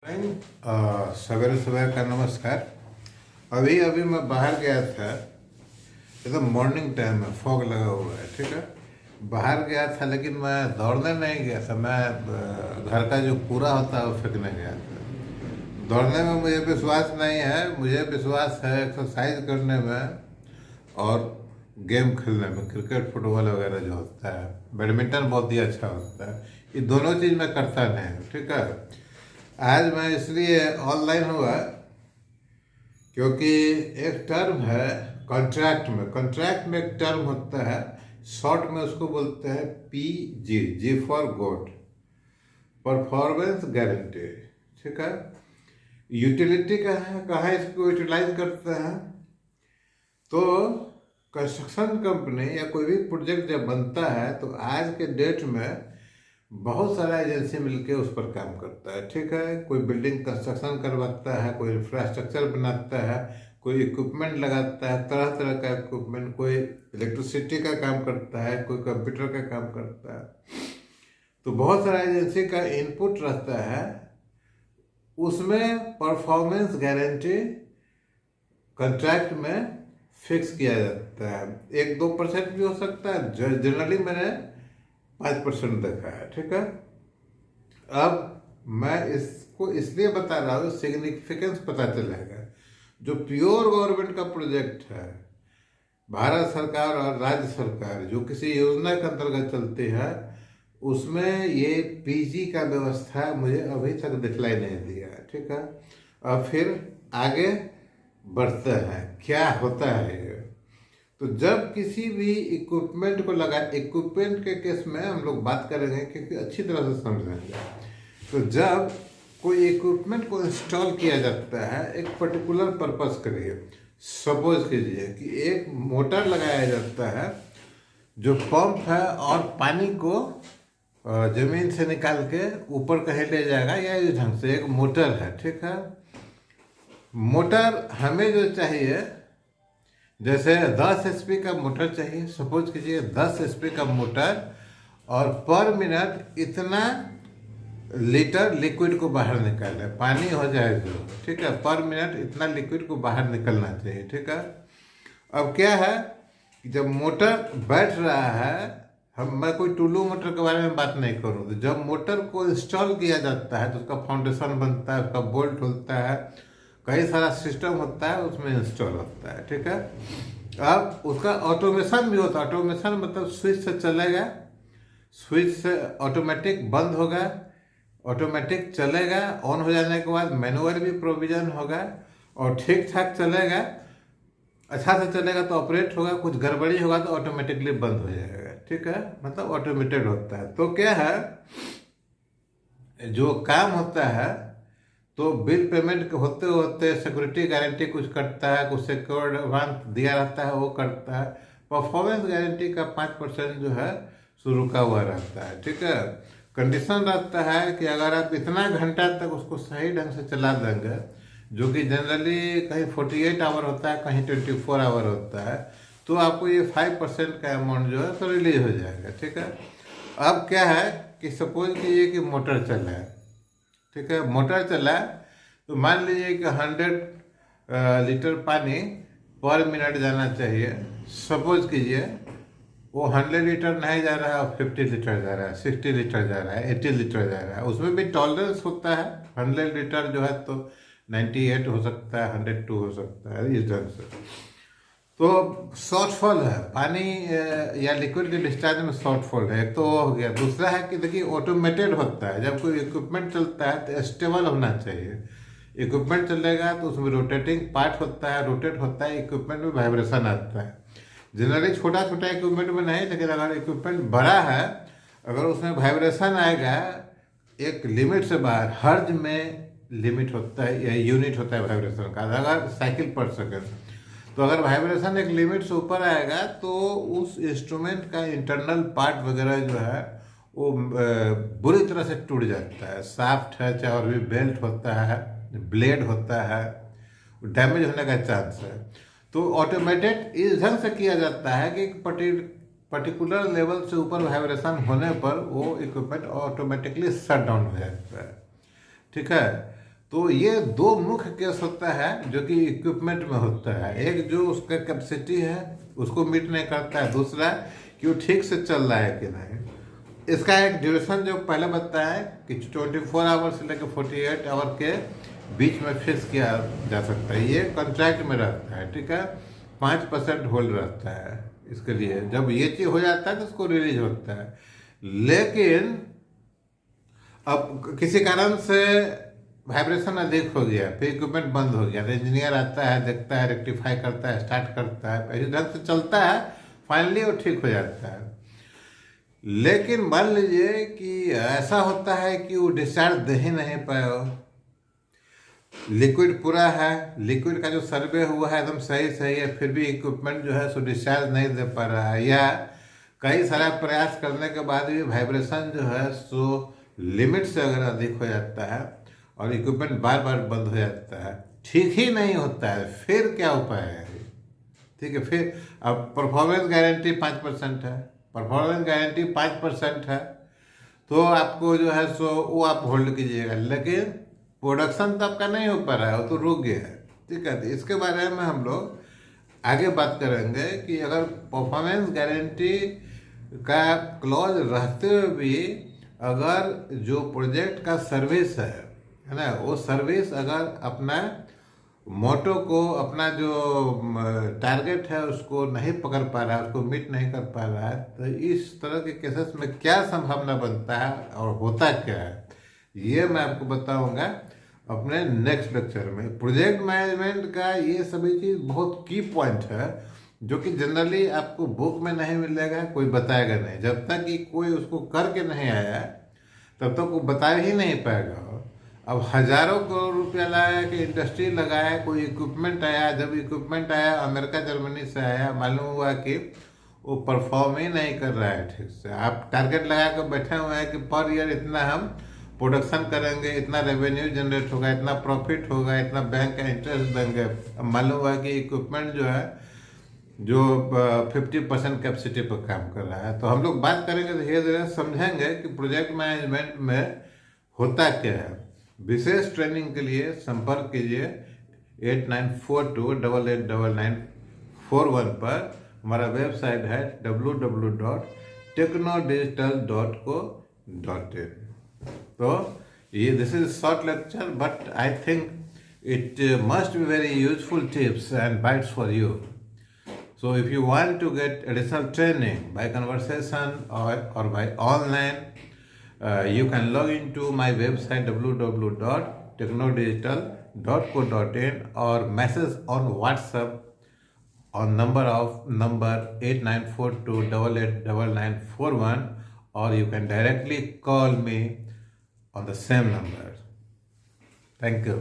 सवेरे सवेरे का नमस्कार। अभी अभी मैं बाहर गया था। एकदम मॉर्निंग टाइम में फॉग लगा हुआ है, ठीक है। बाहर गया था लेकिन मैं दौड़ने नहीं गया था। मैं घर का जो कूड़ा होता है वो फेंकने गया था। दौड़ने में मुझे विश्वास नहीं है। मुझे विश्वास है एक्सरसाइज करने में और गेम खेलने में। क्रिकेट फुटबॉल वगैरह जो होता है, बैडमिंटन बहुत ही अच्छा होता है। ये दोनों चीज़ मैं करता नहीं हूँ, ठीक है। आज मैं इसलिए ऑनलाइन हुआ क्योंकि एक टर्म है कॉन्ट्रैक्ट में एक टर्म होता है। शॉर्ट में उसको बोलते हैं PG, G for goat, performance guarantee, ठीक है। यूटिलिटी का है, कहाँ इसको यूटिलाइज करते हैं तो कंस्ट्रक्शन कंपनी या कोई भी प्रोजेक्ट जब बनता है तो आज के डेट में बहुत सारा एजेंसी मिलके उस पर काम करता है, ठीक है। कोई बिल्डिंग कंस्ट्रक्शन करवाता है, कोई इंफ्रास्ट्रक्चर बनाता है, कोई इक्विपमेंट लगाता है, तरह तरह का इक्विपमेंट, कोई इलेक्ट्रिसिटी का काम करता है, कोई कंप्यूटर का काम करता है। तो बहुत सारा एजेंसी का इनपुट रहता है। उसमें परफॉर्मेंस गारंटी कॉन्ट्रैक्ट में फिक्स किया जाता है। 1-2% भी हो सकता है। जनरली मैंने 5% देखा है, ठीक है। अब मैं इसको इसलिए बता रहा हूँ, सिग्निफिकेंस पता चलेगा। जो प्योर गवर्नमेंट का प्रोजेक्ट है, भारत सरकार और राज्य सरकार जो किसी योजना के अंतर्गत चलती है, उसमें ये PG का व्यवस्था मुझे अभी तक दिखलाई नहीं दिया, ठीक है। अब फिर आगे बढ़ते हैं, क्या होता है ये। तो जब किसी भी इक्विपमेंट को इक्विपमेंट के केस में हम लोग बात करेंगे क्योंकि अच्छी तरह से समझेंगे। तो जब कोई इक्विपमेंट को इंस्टॉल किया जाता है एक पर्टिकुलर पर्पस के लिए, सपोज कीजिए कि एक मोटर लगाया जाता है जो पंप है और पानी को जमीन से निकाल के ऊपर कहीं ले जाएगा, या इस ढंग से एक मोटर है, ठीक है। मोटर हमें जो चाहिए, जैसे 10 HP का मोटर चाहिए, सपोज कीजिए 10 HP का मोटर, और पर मिनट इतना लीटर लिक्विड को बाहर निकाले, पानी हो जाए जो, ठीक है। पर मिनट इतना लिक्विड को बाहर निकलना चाहिए, ठीक है। अब क्या है कि जब मोटर बैठ रहा है, मैं कोई टुल्लू मोटर के बारे में बात नहीं करूँ, तो जब मोटर को इंस्टॉल किया जाता है तो उसका फाउंडेशन बनता है, उसका बोल्ट होता है, कई सारा सिस्टम होता है, उसमें इंस्टॉल होता है, ठीक है। अब उसका ऑटोमेशन भी होता है। ऑटोमेशन मतलब स्विच से चलेगा, स्विच से ऑटोमेटिक बंद होगा, ऑटोमेटिक चलेगा, ऑन हो जाने के बाद मैनुअल भी प्रोविजन होगा और ठीक ठाक चलेगा। अच्छा से चलेगा तो ऑपरेट होगा, कुछ गड़बड़ी होगा तो ऑटोमेटिकली बंद हो जाएगा, ठीक है। मतलब ऑटोमेटेड होता है। तो क्या है, जो काम होता है तो बिल पेमेंट होते होते सिक्योरिटी गारंटी कुछ करता है, कुछ सिक्योर्ड एडवांस दिया रहता है वो करता है। परफॉर्मेंस गारंटी का 5% जो है सो रुका हुआ रहता है, ठीक है। कंडीशन रहता है कि अगर आप इतना घंटा तक उसको सही ढंग से चला देंगे, जो कि जनरली कहीं 48 आवर होता है, कहीं 24 आवर होता है, तो आपको ये 5% का अमाउंट जो है तो रिलीज हो जाएगा, ठीक है। अब क्या है कि सपोज कीजिए कि मोटर चला है, ठीक है। मोटर चला तो मान लीजिए कि 100 लीटर पानी पर मिनट जाना चाहिए। सपोज कीजिए वो 100 लीटर नहीं जा रहा है, 50 लीटर जा रहा है, 60 लीटर जा रहा है, 80 लीटर जा रहा है। उसमें भी टॉलरेंस होता है। 100 लीटर जो है तो 98 हो सकता है, 102 हो सकता है, इस ढंग से। तो शॉर्टफॉल है पानी या लिक्विड के डिस्चार्ज में शॉर्टफॉल है, एक तो वो हो गया। दूसरा है कि देखिए ऑटोमेटेड होता है। जब कोई इक्विपमेंट चलता है तो स्टेबल होना चाहिए। इक्विपमेंट चलेगा तो उसमें रोटेटिंग पार्ट होता है, रोटेट होता है, इक्विपमेंट में वाइब्रेशन आता है। जनरली छोटा छोटा इक्विपमेंट में नहीं, लेकिन अगर इक्विपमेंट बड़ा है, अगर उसमें वाइब्रेशन आएगा एक लिमिट से बाहर, हर्ज में लिमिट होता है या यूनिट होता है वाइब्रेशन का, अगर साइकिल पर सेकेंड, तो अगर वाइब्रेशन एक लिमिट से ऊपर आएगा तो उस इंस्ट्रूमेंट का इंटरनल पार्ट वगैरह जो है वो बुरी तरह से टूट जाता है। शाफ्ट है, चाहे और भी बेल्ट होता है, ब्लेड होता है, डैमेज होने का चांस है। तो ऑटोमेटेड इस ढंग से किया जाता है कि एक पर्टिकुलर लेवल से ऊपर वाइब्रेशन होने पर वो इक्विपमेंट ऑटोमेटिकली शट डाउन हो जाता है, ठीक है। तो ये दो मुख्य केस होता है जो कि इक्विपमेंट में होता है। एक जो उसका कैपेसिटी है उसको मीट नहीं करता है, दूसरा कि वो ठीक से चल रहा है कि नहीं। इसका एक ड्यूरेशन जो पहले बताया है कि 24 आवर से लेकर 48 आवर के बीच में फिक्स किया जा सकता है। ये कॉन्ट्रैक्ट में रहता है, ठीक है। 5% होल्ड रहता है इसके लिए। जब ये चीज़ हो जाता है तो उसको रिलीज होता है। लेकिन अब किसी कारण से वाइब्रेशन अधिक हो गया, फिर इक्विपमेंट बंद हो गया, तो इंजीनियर आता है, देखता है, रेक्टिफाई करता है, स्टार्ट करता है, इसी ढंग से चलता है, फाइनली वो ठीक हो जाता है। लेकिन मान लीजिए कि ऐसा होता है कि वो डिस्चार्ज दे ही नहीं पाए हो, लिक्विड पूरा है, लिक्विड का जो सर्वे हुआ है एकदम सही सही है, फिर भी इक्विपमेंट जो है सो डिस्चार्ज नहीं दे पा रहा है, या कई सारा प्रयास करने के बाद भी वाइब्रेशन जो है सो लिमिट से अगर अधिक हो जाता है और इक्विपमेंट बार बार बंद हो जाता है, ठीक ही नहीं होता है, फिर क्या उपाय है? ठीक है, फिर अब परफॉर्मेंस गारंटी 5% है, परफॉर्मेंस गारंटी 5% है, तो आपको जो है सो वो आप होल्ड कीजिएगा, लेकिन प्रोडक्शन तो आपका नहीं हो पा रहा है, वो तो रुक गया है। ठीक है, तो इसके बारे में हम लोग आगे बात करेंगे कि अगर परफॉर्मेंस गारंटी का क्लॉज रहते हुए भी अगर जो प्रोजेक्ट का सर्विस है ना, वो सर्विस अगर अपना मोटो को, अपना जो टारगेट है उसको नहीं पकड़ पा रहा है, उसको मीट नहीं कर पा रहा है, तो इस तरह के केसेस में क्या संभावना बनता है और होता क्या है, ये मैं आपको बताऊंगा अपने नेक्स्ट लेक्चर में। प्रोजेक्ट मैनेजमेंट का ये सभी चीज़ बहुत की पॉइंट है जो कि जनरली आपको बुक में नहीं मिलेगा, कोई बताएगा नहीं। जब तक कि कोई उसको करके नहीं आया तब तक वो बता ही नहीं पाएगा। अब हजारों करोड़ रुपया लाया कि इंडस्ट्री लगाया, कोई इक्विपमेंट आया, जब इक्विपमेंट आया अमेरिका जर्मनी से आया, मालूम हुआ कि वो परफॉर्म ही नहीं कर रहा है ठीक से। आप टारगेट लगा कर बैठे हुए हैं कि पर ईयर इतना हम प्रोडक्शन करेंगे, इतना रेवेन्यू जनरेट होगा, इतना प्रॉफिट होगा, इतना बैंक का इंटरेस्ट देंगे। अब मालूम हुआ कि इक्विपमेंट जो है जो 50% कैपेसिटी पर काम कर रहा है। तो हम लोग बात करेंगे, धीरे धीरे समझेंगे कि प्रोजेक्ट मैनेजमेंट में होता क्या है। विशेष ट्रेनिंग के लिए संपर्क कीजिए 8942889941 पर। हमारा वेबसाइट है www.technodigital.co.in। तो ये this is short lecture, but I think it must be very useful tips and bytes for you. So if you want to get additional training by conversation or by online, you can log into my website www.technodigital.co.in or message on WhatsApp on number 8942889941, or you can directly call me on the same number. Thank you.